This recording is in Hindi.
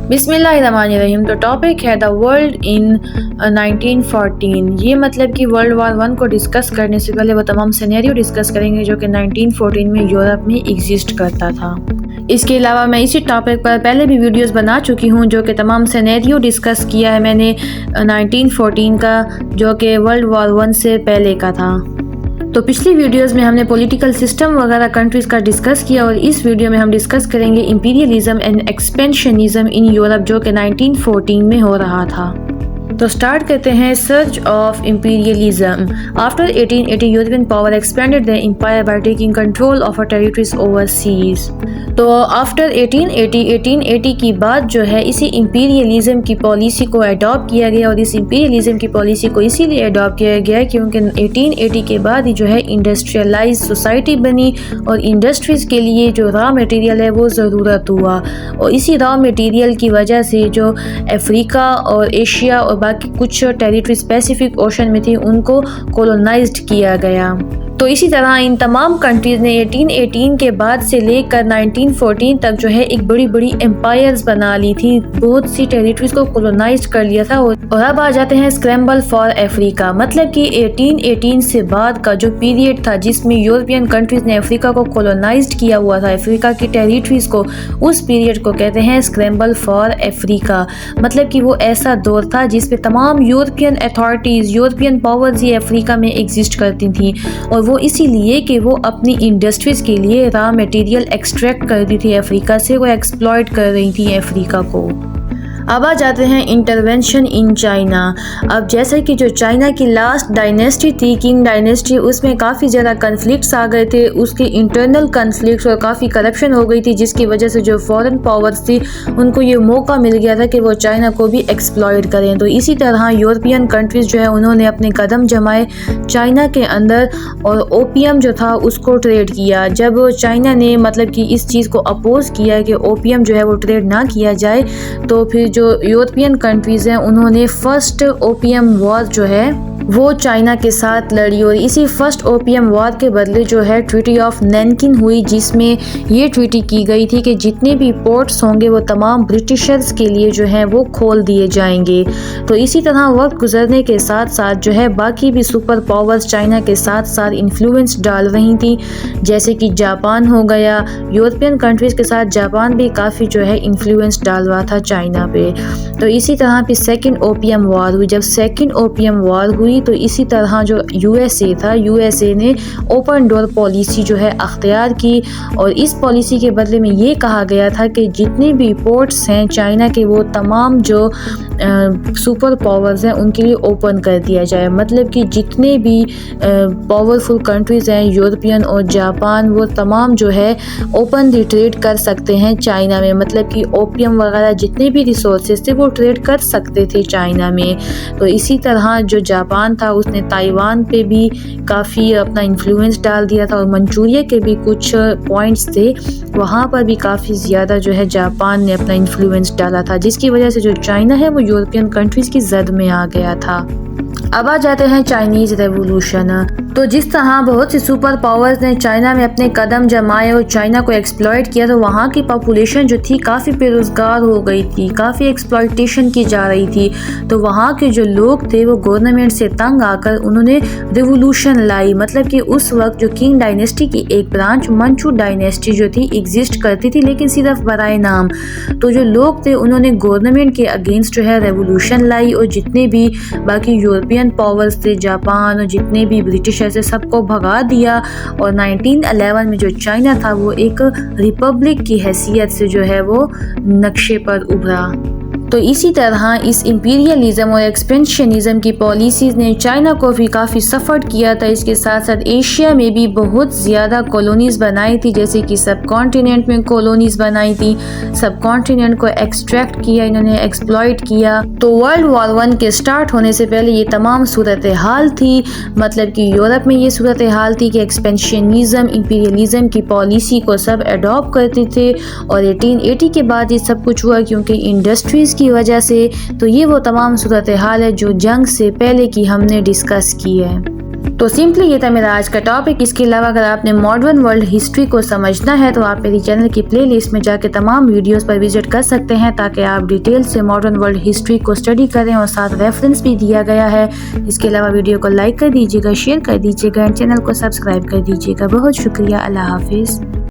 बिस्मिल्लाहिर्रहमानिर्रहीम। तो टॉपिक है द वर्ल्ड इन 1914। ये मतलब कि वर्ल्ड वार 1 को डिस्कस करने से पहले वो तमाम सिनेरियो डिस्कस करेंगे जो कि 1914 में यूरोप में एग्जिस्ट करता था। इसके अलावा मैं इसी टॉपिक पर पहले भी वीडियोस बना चुकी हूँ जो कि तमाम सिनेरियो डिस्कस किया है मैंने 1914 का, जो कि वर्ल्ड वार 1 से पहले का था। तो पिछली वीडियोस में हमने पॉलिटिकल सिस्टम वगैरह कंट्रीज़ का डिस्कस किया और इस वीडियो में हम डिस्कस करेंगे imperialism and expansionism in Europe जो कि 1914 में हो रहा था। तो स्टार्ट करते हैं। Search of imperialism. After 1880 European power expanded the empire by taking control of territories overseas. तो आफ्टर 1880 की बात जो है इसी इंपीरियलिज्म की पॉलिसी को अडॉप्ट किया गया और इस इंपीरियलिज्म की पॉलिसी को इसीलिए अडॉप्ट किया गया क्योंकि 1880 के बाद ही जो है इंडस्ट्रियलाइज सोसाइटी बनी और इंडस्ट्रीज़ के लिए जो रॉ मटेरियल है वो ज़रूरत हुआ और इसी रॉ मटेरियल की वजह से जो अफ्रीका और एशिया और बाकी कुछ टेरिटरी पैसिफिक ओशन में थी उनको कॉलोनाइज्ड किया गया। तो इसी तरह इन तमाम कंट्रीज़ ने 1818 के बाद से लेकर 1914 तक जो है एक बड़ी बड़ी एम्पायर्स बना ली थी, बहुत सी टेरिटरीज को कॉलोनाइज कर लिया था। और अब आ जाते हैं स्क्रैम्बल फॉर अफ्रीका। मतलब कि 1818 से बाद का जो पीरियड था जिसमें यूरोपियन कंट्रीज़ ने अफ्रीका को कॉलोनाइज किया हुआ था, अफ्रीका की टेरिटरीज को, उस पीरियड को कहते हैं स्क्रैम्बल फॉर अफ्रीका। मतलब कि वो ऐसा दौर था जिसपे तमाम यूरोपियन अथॉरिटीज़, यूरोपियन पावर्स ही अफ्रीका में एग्जिस्ट करती थी और वो इसीलिए कि वो अपनी इंडस्ट्रीज़ के लिए रॉ मटेरियल एक्सट्रैक्ट कर रही थी अफ्रीका से, वो एक्सप्लॉइट कर रही थी अफ्रीका को। अब आ जाते हैं इंटरवेंशन इन चाइना। अब जैसे कि जो चाइना की लास्ट डायनेस्टी थी, किंग डायनेस्टी, उसमें काफ़ी ज़्यादा कन्फ्लिक्ट्स आ गए थे, उसके इंटरनल कन्फ्लिक्ट्स और काफ़ी करप्शन हो गई थी जिसकी वजह से जो फॉरेन पावर्स थी उनको ये मौका मिल गया था कि वो चाइना को भी एक्सप्लॉइट करें। तो इसी तरह यूरोपियन कंट्रीज़ जो है उन्होंने अपने कदम जमाए चाइना के अंदर और ओपियम जो था उसको ट्रेड किया। जब चाइना ने मतलब कि इस चीज़ को अपोज किया कि ओपियम जो है वो ट्रेड ना किया जाए, तो फिर जो यूरोपियन कंट्रीज़ हैं उन्होंने फर्स्ट ओपियम वॉर जो है वो चाइना के साथ लड़ी और इसी फर्स्ट ओपियम वॉर के बदले जो है ट्रीटी ऑफ नैनकिन हुई, जिसमें ये ट्रीटी की गई थी कि जितने भी पोर्ट्स होंगे वो तमाम ब्रिटिशर्स के लिए जो है वो खोल दिए जाएंगे। तो इसी तरह वक्त गुजरने के साथ साथ जो है बाकी भी सुपर पावर्स चाइना के साथ साथ इन्फ्लुएंस डाल रही थी, जैसे कि जापान हो गया। यूरोपियन कंट्रीज़ के साथ जापान भी काफ़ी जो है इन्फ्लुएंस डाल रहा था चाइना पे। तो इसी तरह फिर सेकेंड ओपियम वॉर हुई। जब सेकेंड ओपियम वॉर हुई तो इसी तरह जो यूएसए था, यूएसए ने ओपन डोर पॉलिसी जो है अख्तियार की और इस पॉलिसी के बदले में ये कहा गया था कि जितने भी पोर्ट्स हैं चाइना के वो तमाम जो सुपर पावर्स हैं उनके लिए ओपन कर दिया जाए। मतलब कि जितने भी पावरफुल कंट्रीज़ हैं यूरोपियन और जापान, वो तमाम जो है ओपनली ट्रेड कर सकते हैं चाइना में। मतलब कि ओपियम वगैरह जितने भी रिसोर्सेज थे वो ट्रेड कर सकते थे चाइना में। तो इसी तरह जो जापान था उसने ताइवान पे भी काफ़ी अपना इन्फ्लुएंस डाल दिया था और मंचूरिया के भी कुछ पॉइंट्स थे, वहाँ पर भी काफ़ी ज़्यादा जो है जापान ने अपना इन्फ्लुएंस डाला था, जिसकी वजह से जो चाइना है वो यूरोपियन कंट्रीज़ की जद में आ गया था। अब आ जाते हैं चाइनीज़ रेवोल्यूशन। तो जिस तरह बहुत सी सुपर पावर्स ने चाइना में अपने कदम जमाए और चाइना को एक्सप्लॉइट किया, तो वहाँ की पॉपुलेशन जो थी काफ़ी बेरोज़गार हो गई थी, काफ़ी एक्सप्लॉइटेशन की जा रही थी। तो वहाँ के जो लोग थे वो गवर्नमेंट से तंग आकर उन्होंने रेवोल्यूशन लाई। मतलब कि उस वक्त जो किंग डायनेस्टी की एक ब्रांच मंचू डायनेस्टी जो थी एग्जिस्ट करती थी, लेकिन सिर्फ बराए नाम। तो जो लोग थे उन्होंने गवर्नमेंट के अगेंस्ट जो है रेवोल्यूशन लाई और जितने भी बाकी यूरोपियन पावर्स थे, जापान और जितने भी ब्रिटिश से सबको भगा दिया और 1911 में जो चाइना था वो एक रिपब्लिक की हैसियत से जो है वो नक्शे पर उभरा। तो इसी तरह इस इंपीरियलिज्म और एक्सपेंशनिज्म की पॉलिसीज़ ने चाइना को भी काफ़ी सफ़र किया था। इसके साथ साथ एशिया में भी बहुत ज़्यादा कॉलोनीज़ बनाई थी, जैसे कि सब कॉन्टिनेंट में कॉलोनीज़ बनाई थी, सब कॉन्टिनेंट को एक्सट्रैक्ट किया, इन्होंने एक्सप्लॉइट किया। तो वर्ल्ड वॉर 1 के स्टार्ट होने से पहले ये तमाम सूरत हाल थी। मतलब कि यूरोप में ये सूरत हाल थी कि एक्सपेंशनिज्म, इंपीरियलिज्म की पॉलिसी को सब अडॉप्ट करते थे और 1880 के बाद ये सब कुछ हुआ क्योंकि इंडस्ट्रीज़ की वजह से। तो ये वो तमाम सूरत हाल है जो जंग से पहले की हमने डिस्कस की है। तो सिंपली ये था मेरा आज का टॉपिक। इसके अलावा अगर आपने मॉडर्न वर्ल्ड हिस्ट्री को समझना है तो आप मेरी चैनल की प्लेलिस्ट में जाके तमाम वीडियोस पर विजिट कर सकते हैं, ताकि आप डिटेल से मॉडर्न वर्ल्ड हिस्ट्री को स्टडी करें और साथ रेफरेंस भी दिया गया है। इसके अलावा वीडियो को लाइक कर दीजिएगा, शेयर कर दीजिएगा एंड चैनल को सब्सक्राइब कर दीजिएगा। बहुत शुक्रिया। अल्लाह हाफिज़।